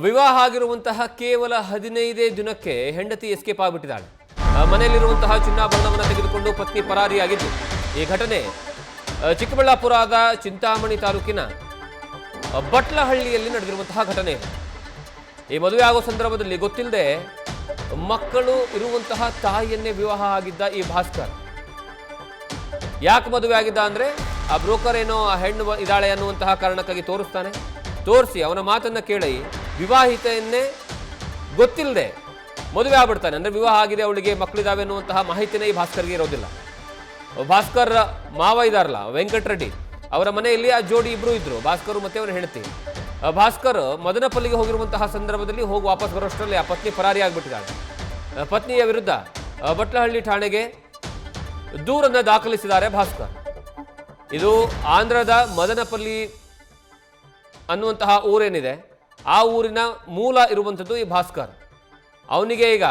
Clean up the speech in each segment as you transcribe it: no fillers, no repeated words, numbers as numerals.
ವಿವಾಹ ಆಗಿರುವಂತಹ ಕೇವಲ 15 ದಿನಕ್ಕೆ ಹೆಂಡತಿ ಎಸ್ಕೇಪ್ ಆಗಿಬಿಟ್ಟಿದ್ದಾಳೆ. ಮನೆಯಲ್ಲಿರುವಂತಹ ಚಿನ್ನಾಭರಣವನ್ನು ತೆಗೆದುಕೊಂಡು ಪತ್ನಿ ಪರಾರಿಯಾಗಿದ್ದು, ಈ ಘಟನೆ ಚಿಕ್ಕಬಳ್ಳಾಪುರದ ಚಿಂತಾಮಣಿ ತಾಲೂಕಿನ ಬಟ್ಲಹಳ್ಳಿಯಲ್ಲಿ ನಡೆದಿರುವಂತಹ ಘಟನೆ. ಈ ಮದುವೆ ಆಗೋ ಸಂದರ್ಭದಲ್ಲಿ ಗೊತ್ತಿಲ್ಲದೆ ಮಕ್ಕಳು ಇರುವಂತಹ ತಾಯಿಯನ್ನೇ ವಿವಾಹ ಆಗಿದ್ದ ಈ ಭಾಸ್ಕರ್ ಯಾಕೆ ಮದುವೆ ಆಗಿದ್ದ ಅಂದ್ರೆ ಆ ಬ್ರೋಕರ್ ಏನೋ ಆ ಹೆಣ್ಣು ಇದ್ದಾಳೆ ಅನ್ನುವಂತಹ ಕಾರಣಕ್ಕಾಗಿ ತೋರಿಸಿ ಅವನ ಮಾತನ್ನ ಕೇಳಿ ವಿವಾಹಿತೆಯನ್ನೇ ಗೊತ್ತಿಲ್ಲದೆ ಮದುವೆ ಆಗ್ಬಿಡ್ತಾನೆ. ಅಂದ್ರೆ ವಿವಾಹ ಆಗಿದೆ, ಅವಳಿಗೆ ಮಕ್ಕಳಿದಾವೆ ಅನ್ನುವಂತಹ ಮಾಹಿತಿನೇ ಈ ಭಾಸ್ಕರ್ಗೆ ಇರೋದಿಲ್ಲ. ಭಾಸ್ಕರ್ ಮಾವ ಇದಾರಲ್ಲ ವೆಂಕಟರೆಡ್ಡಿ, ಅವರ ಮನೆಯಲ್ಲಿ ಆ ಜೋಡಿ ಇಬ್ರು ಇದ್ರು, ಭಾಸ್ಕರ್ ಮತ್ತೆ ಅವನ ಹೆಂಡತಿ. ಭಾಸ್ಕರ್ ಮದನಪಲ್ಲಿಗೆ ಹೋಗಿರುವಂತಹ ಸಂದರ್ಭದಲ್ಲಿ ಹೋಗಿ ವಾಪಸ್ ಬರೋಷ್ಟರಲ್ಲಿ ಆ ಪತ್ನಿ ಪರಾರಿ ಆಗಿಬಿಟ್ಟಿದ್ದಾಳೆ. ಪತ್ನಿಯ ವಿರುದ್ಧ ಬಟ್ಲಹಳ್ಳಿ ಠಾಣೆಗೆ ದೂರನ್ನ ದಾಖಲಿಸಿದ್ದಾರೆ ಭಾಸ್ಕರ್. ಇದು ಆಂಧ್ರದ ಮದನಪಲ್ಲಿ ಅನ್ನುವಂತಹ ಊರೇನಿದೆ, ಆ ಊರಿನ ಮೂಲ ಇರುವಂಥದ್ದು ಈ ಭಾಸ್ಕರ್. ಅವನಿಗೆ ಈಗ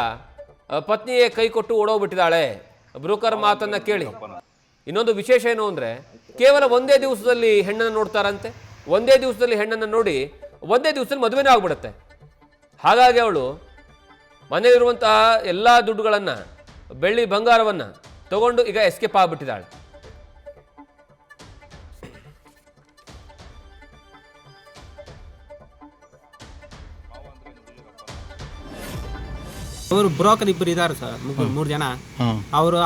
ಪತ್ನಿಯೇ ಕೈ ಕೊಟ್ಟು ಓಡೋಗ್ಬಿಟ್ಟಿದ್ದಾಳೆ ಬ್ರೋಕರ್ ಮಾತನ್ನ ಕೇಳಿ. ಇನ್ನೊಂದು ವಿಶೇಷ ಏನು ಅಂದ್ರೆ ಕೇವಲ ಒಂದೇ ದಿವಸದಲ್ಲಿ ಹೆಣ್ಣನ್ನು ನೋಡ್ತಾರಂತೆ. ಒಂದೇ ದಿವಸದಲ್ಲಿ ಹೆಣ್ಣನ್ನು ನೋಡಿ ಒಂದೇ ದಿವಸದಲ್ಲಿ ಮದುವೆನೇ ಆಗ್ಬಿಡುತ್ತೆ. ಹಾಗಾಗಿ ಅವಳು ಮನೆಯಲ್ಲಿರುವಂತಹ ಎಲ್ಲ ದುಡ್ಡುಗಳನ್ನು, ಬೆಳ್ಳಿ ಬಂಗಾರವನ್ನು ತಗೊಂಡು ಈಗ ಎಸ್ಕೇಪ್ ಆಗ್ಬಿಟ್ಟಿದ್ದಾಳೆ. ಅವರು ಬ್ರೋಕರ್ ಇಬ್ಬರು ಇದ್ದಾರೆ ಸರ್, ಮೂರು ಜನ. ಅವರು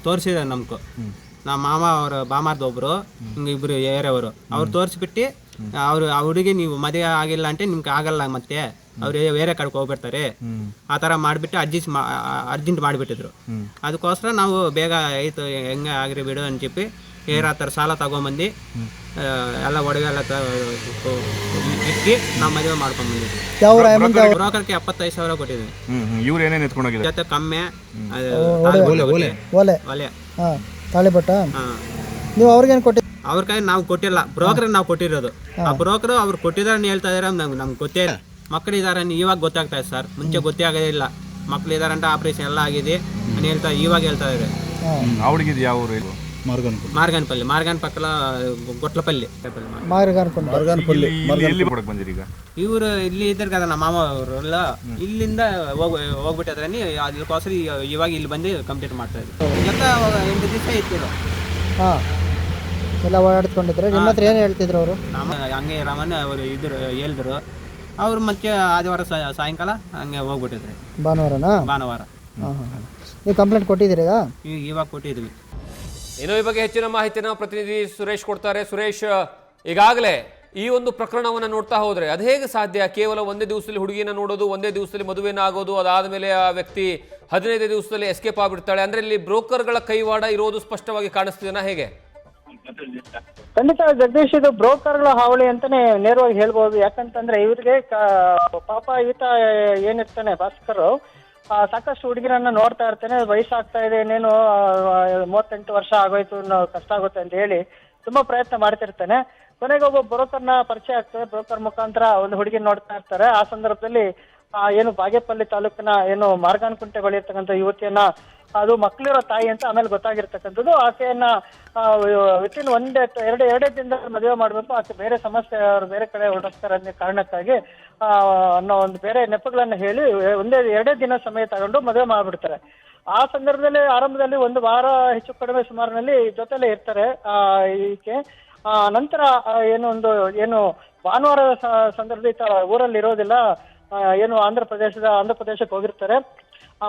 ತೋರಿಸಿದ್ದಾರೆ ನಮ್ಗೆ. ನಮ್ಮ ಮಾಮ ಅವರ ಬಾಮಾರ್ದು ಒಬ್ರು, ಇಬ್ಬರು ಏರವರು. ಅವ್ರು ತೋರಿಸ್ಬಿಟ್ಟು ಆ ಹುಡುಗಿ ನೀವು ಮದುವೆ ಆಗಿಲ್ಲ అంటే ನಿಮ್ಗೆ ಆಗಲ್ಲ, ಮತ್ತೆ ಅವ್ರು ಬೇರೆ ಕಡೆಗೆ ಹೋಗ್ಬಿಡ್ತಾರೆ ಆ ಥರ ಮಾಡಿಬಿಟ್ಟು ಅರ್ಜೆಂಟ್ ಮಾಡಿಬಿಟ್ಟಿದ್ರು. ಅದಕ್ಕೋಸ್ಕರ ನಾವು ಬೇಗ ಆಯಿತು ಹೆಂಗೆ ಆಗಿರಿ ಬಿಡು ಅಂತ చెప్పి ಏರ ಆ ಥರ ಸಾಲ ತಗೊಂಬಂದು ಎಲ್ಲ ಒಡವೆ ಎಲ್ಲ ಇಕ್ಕಿ ನಾವು ಮದುವೆ ಮಾಡ್ಕೊಂಡ್ಬಂದಿದ್ವಿ. ಬ್ರೋಕರ್ಗೆ 75,000 ಕೊಟ್ಟಿದ್ವಿ. ಇವ್ರು ಏನೇನು ಎತ್ಕೊಂಡೋಗಿದ್ದಾರೆ? ಜೊತೆ ಕಮ್ಮೆ ಒಲೆ ತಾಳಿಬಟ್ಟ ನೀವು ಅವ್ರಿಗೇನು ಕೊಟ್ಟಿದ್ದೀರಿ? ಅವ್ರ ಕೈ ನಾವು ಕೊಟ್ಟಿಲ್ಲ, ಬ್ರೋಕರ್ ನಾವು ಕೊಟ್ಟಿರೋದು. ಆ ಬ್ರೋಕರ್ ಅವ್ರು ಕೊಟ್ಟಿದ್ದಾರೆ ಹೇಳ್ತಾ ಇದಾರೆ, ನಮ್ಗೆ ಗೊತ್ತೇ ಇಲ್ಲ. ಮಕ್ಕಳು ಇದಾರೆ ಇವಾಗ ಗೊತ್ತಾಗ್ತಾ ಇದೆ ಸರ್, ಮುಂಚೆ ಗೊತ್ತೇ ಆಗೋದಿಲ್ಲ. ಮಕ್ಳು ಇದಾರೆ ಅಂತ ಆಪರೇಷನ್ ಎಲ್ಲ ಆಗಿದೆ ಅಂತ ಇವಾಗ ಹೇಳ್ತಾ ಇದ್ದಾರೆ. ಅವಳಿಗೆ ಯಾವ ಊರು? ಮಾರ್ಗನ್ ಪಕ್ಕಲ ಗೊಟ್ಲಪಲ್ಲಿ. ಇವರು ಇಲ್ಲಿ ಇದ್ದಾರೆ కదా ನಮ್ಮ ಮಾಮ ಅವರೆಲ್ಲ, ಇಲ್ಲಿಂದ ಹೋಗ್ಬಿಟ್ಟಿದ್ರೆ ಅದಕ್ಕೋಸ್ಕರ ಇವಾಗ ಇಲ್ಲಿ ಬಂದು ಕಂಪ್ಲೀಟ್ ಮಾಡ್ತಾ ಇದ್ರು. ಎಲ್ಲ 8 ದಿವಸ ಇತ್ತು. ಎಲ್ಲ ಓಡಾಡ್ಕೊಂಡಿದ್ರೆ ನಿಮ್ಮ ಹತ್ರ ಏನು ಹೇಳ್ತಿದ್ರು ಅವರು? ಹಂಗೆ ರಾಮನ್ ಅವರು ಹೇಳಿದ್ರು. ಅವ್ರು ಮತ್ತೆ ಆದಿವಾರ ಸಾಯಂಕಾಲ ಹಂಗೆ ಹೋಗ್ಬಿಟ್ಟಿದ್ರು. ಭಾನುವಾರ ನೀವು ಕಂಪ್ಲೇಂಟ್ ಕೊಟ್ಟಿದ್ದೀರಿ? ಇವಾಗ ಕೊಟ್ಟಿದ್ವಿ. ಇನ್ನು ಈ ಬಗ್ಗೆ ಹೆಚ್ಚಿನ ಮಾಹಿತಿನ ಪ್ರತಿನಿಧಿ ಸುರೇಶ್ ಕೊಡ್ತಾರೆ. ಸುರೇಶ್, ಈಗಾಗಲೇ ಈ ಒಂದು ಪ್ರಕರಣವನ್ನು ನೋಡ್ತಾ ಹೋದ್ರೆ ಅದು ಹೇಗೆ ಸಾಧ್ಯ? ಕೇವಲ ಒಂದೇ ದಿವಸದಲ್ಲಿ ಹುಡುಗಿನ ನೋಡೋದು, ಒಂದೇ ದಿವಸದಲ್ಲಿ ಮದುವೆನ ಆಗೋದು, ಅದಾದಮೇಲೆ ಆ ವ್ಯಕ್ತಿ 15 ದಿವಸದಲ್ಲಿ ಎಸ್ಕೇಪ್ ಆಗಿಬಿಡ್ತಾಳೆ. ಅಂದ್ರೆ ಇಲ್ಲಿ ಬ್ರೋಕರ್ಗಳ ಕೈವಾಡ ಇರೋದು ಸ್ಪಷ್ಟವಾಗಿ ಕಾಣಿಸ್ತಿದೆನಾ ಹೇಗೆ? ಖಂಡಿತ ಜಗದೀಶ್, ಇದು ಬ್ರೋಕರ್ಗಳ ಹಾವಳಿ ಅಂತಾನೆ ನೇರವಾಗಿ ಹೇಳ್ಬೋದು. ಯಾಕಂತಂದ್ರೆ ಇವ್ರಿಗೆ ಪಾಪ ಈತ ಏನಿರ್ತಾನೆ ಭಾಸ್ಕರ್ ಸಾಕಷ್ಟು ಹುಡುಗಿರನ್ನ ನೋಡ್ತಾ ಇರ್ತಾನೆ. ವಯಸ್ಸಾಗ್ತಾ ಇದೆ, ಇನ್ನೇನು 38 ವರ್ಷ ಆಗೋಯ್ತು, ಕಷ್ಟ ಆಗುತ್ತೆ ಅಂತ ಹೇಳಿ ತುಂಬಾ ಪ್ರಯತ್ನ ಮಾಡ್ತಿರ್ತಾನೆ. ಕೊನೆಗೆ ಒಬ್ಬ ಬ್ರೋಕರ್ನ ಪರಿಚಯ ಆಗ್ತದೆ. ಬ್ರೋಕರ್ ಮುಖಾಂತರ ಒಂದು ಹುಡುಗಿ ನೋಡ್ತಾ ಇರ್ತಾರೆ. ಆ ಸಂದರ್ಭದಲ್ಲಿ ಏನು ಬಾಗೇಪಲ್ಲಿ ತಾಲೂಕಿನ ಏನು ಮಾರ್ಗಾನಕುಂಟೆ ಬಳಿ ಇರ್ತಕ್ಕಂಥ ಯುವತಿಯನ್ನ, ಅದು ಮಕ್ಕಳಿರೋ ತಾಯಿ ಅಂತ ಆಮೇಲೆ ಗೊತ್ತಾಗಿರ್ತಕ್ಕಂಥದ್ದು. ಆಕೆಯನ್ನ ವಿತಿನ್ ಎರಡೇ ದಿನದಲ್ಲಿ ಮದುವೆ ಮಾಡಬೇಕು, ಆಕೆ ಬೇರೆ ಸಮಸ್ಯೆ, ಅವ್ರು ಬೇರೆ ಕಡೆ ಹೊರಡಿಸ್ತಾರೆ ಅನ್ನೋ ಕಾರಣಕ್ಕಾಗಿ ಅನ್ನೋ ಒಂದು ಬೇರೆ ನೆಪಗಳನ್ನ ಹೇಳಿ ಎರಡೇ ದಿನ ಸಮಯ ತಗೊಂಡು ಮದುವೆ ಮಾಡ್ಬಿಡ್ತಾರೆ. ಆ ಸಂದರ್ಭದಲ್ಲಿ ಆರಂಭದಲ್ಲಿ 1 ವಾರ ಹೆಚ್ಚು ಕಡಿಮೆ ಸುಮಾರಿನಲ್ಲಿ ಜೊತೆಲೇ ಇರ್ತಾರೆ ಈಕೆ. ನಂತರ ಏನು ಭಾನುವಾರದ ಸಂದರ್ಭದಲ್ಲಿ ಊರಲ್ಲಿ ಇರೋದಿಲ್ಲ, ಏನು ಆಂಧ್ರ ಪ್ರದೇಶಕ್ಕೆ ಹೋಗಿರ್ತಾರೆ.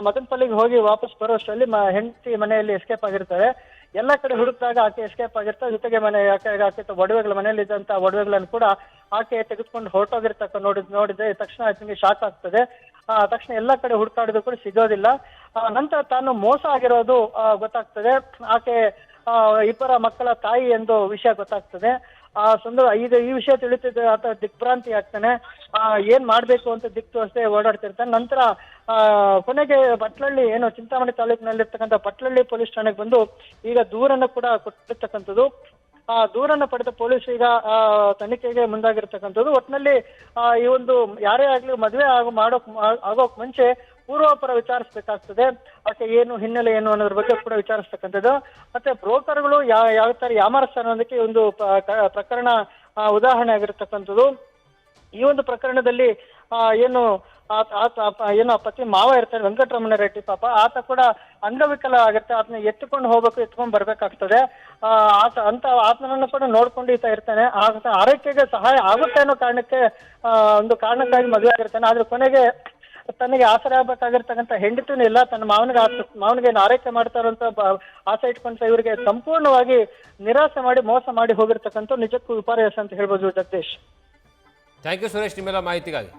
ಮದನಪಲ್ಲಿಗೆ ಹೋಗಿ ವಾಪಸ್ ಬರೋಷ್ಟರಲ್ಲಿ ಹೆಂಡತಿ ಮನೆಯಲ್ಲಿ ಎಸ್ಕೇಪ್ ಆಗಿರ್ತಾರೆ. ಎಲ್ಲ ಕಡೆ ಹುಡುಕಿದಾಗ ಆಕೆ ಎಸ್ಕೇಪ್ ಆಗಿರ್ತಾರೆ. ಜೊತೆಗೆ ಆಕೆ ಒಡವೆಗಳ ಮನೆಯಲ್ಲಿ ಇದ್ದಂತ ಒಡವೆಗಳನ್ನು ಕೂಡ ಆಕೆ ತೆಗೆದುಕೊಂಡು ಹೊರಟೋಗಿರ್ತಕ್ಕ ನೋಡಿದ್ರೆ ತಕ್ಷಣ ಆಕೆಗೆ ಶಾಕ್ ಆಗ್ತದೆ. ತಕ್ಷಣ ಎಲ್ಲ ಕಡೆ ಹುಡುಕಾಡಿದ್ರು ಕೂಡ ಸಿಗೋದಿಲ್ಲ. ನಂತರ ತಾನು ಮೋಸ ಆಗಿರೋದು ಗೊತ್ತಾಗ್ತದೆ. ಆಕೆ ಇಬ್ಬರ ಮಕ್ಕಳ ತಾಯಿ ಎಂದು ವಿಷಯ ಗೊತ್ತಾಗ್ತದೆ. ಈ ವಿಷಯ ತಿಳಿತಿದ್ದ ಆತ ದಿಗ್ಭ್ರಾಂತಿ ಆಗ್ತಾನೆ. ಏನ್ ಮಾಡ್ಬೇಕು ಅಂತ ತೋರಿಸದೆ ಓಡಾಡ್ತಿರ್ತಾನೆ. ನಂತರ ಕೊನೆಗೆ ಬಟ್ಲಹಳ್ಳಿ ಏನು ಚಿಂತಾಮಣಿ ತಾಲೂಕಿನಲ್ಲಿರ್ತಕ್ಕಂಥ ಬಟ್ಲಹಳ್ಳಿ ಪೊಲೀಸ್ ಠಾಣೆಗೆ ಬಂದು ಈಗ ದೂರನ್ನು ಕೂಡ ಕೊಟ್ಟಿರ್ತಕ್ಕಂಥದ್ದು. ದೂರನ್ನು ಪಡೆದ ಪೊಲೀಸ್ ಈಗ ತನಿಖೆಗೆ ಮುಂದಾಗಿರ್ತಕ್ಕಂಥದ್ದು. ಒಟ್ಟಿನಲ್ಲಿ ಈ ಒಂದು ಯಾರೇ ಆಗ್ಲಿ ಮದುವೆ ಆಗೋಕ್ ಮುಂಚೆ ಪೂರ್ವಾಪರ ವಿಚಾರಿಸಬೇಕಾಗ್ತದೆ. ಆಕೆ ಏನು ಹಿನ್ನೆಲೆ ಏನು ಅನ್ನೋದ್ರ ಬಗ್ಗೆ ಕೂಡ ವಿಚಾರಿಸ್ತಕ್ಕಂಥದ್ದು. ಮತ್ತೆ ಬ್ರೋಕರ್ಗಳು ಯಾವ ತರ ಯಾಮಾರಿಸ್ತಾರೆ ಅನ್ನೋದಕ್ಕೆ ಒಂದು ಪ್ರಕರಣ ಉದಾಹರಣೆ ಆಗಿರ್ತಕ್ಕಂಥದ್ದು. ಈ ಒಂದು ಪ್ರಕರಣದಲ್ಲಿ ಏನು ಏನು ಪತಿ ಮಾವ ಇರ್ತಾರೆ ವೆಂಕಟರಮಣ ರೆಡ್ಡಿ ಪಾಪ, ಆತ ಕೂಡ ಅಂಗವಿಕಲ ಆಗಿರುತ್ತೆ. ಆತನ ಎತ್తుಕೊಂಡು ಹೋಗ್ಬೇಕು, ಎತ್ಕೊಂಡ್ ಬರ್ಬೇಕಾಗ್ತದೆ. ಆತನನ್ನು ಕೂಡ ನೋಡ್ಕೊಂಡು ಈತ ಇರ್ತಾನೆ. ಆತ ಆರೈಕೆಗೆ ಸಹಾಯ ಆಗುತ್ತೆ ಅನ್ನೋ ಕಾರಣಕ್ಕೆ ಒಂದು ಕಾರಣಕ್ಕಾಗಿ ಮದುವೆ ಆಗಿರ್ತಾನೆ. ಆದ್ರೆ ಕೊನೆಗೆ ತನಗೆ ಆಸರೆ ಆಗ್ಬೇಕಾಗಿರ್ತಕ್ಕಂಥ ಹೆಂಡತಿನೂ ಇಲ್ಲ, ತನ್ನ ಮಾವನಿಗೆ ಆರೈಕೆ ಮಾಡ್ತಾರಂತ ಆಸೆ ಇಟ್ಕೊಂತ ಇವರಿಗೆ ಸಂಪೂರ್ಣವಾಗಿ ನಿರಾಸೆ ಮಾಡಿ ಮೋಸ ಮಾಡಿ ಹೋಗಿರ್ತಕ್ಕಂಥ ನಿಜಕ್ಕೂ ವಿಪರ್ಯಾಸ ಅಂತ ಹೇಳ್ಬೋದು ಜಗದೀಶ್. ಥ್ಯಾಂಕ್ ಯು ಸುರೇಶ್ ನಿಮ್ಮೆಲ್ಲ ಮಾಹಿತಿಗಾಗಿ.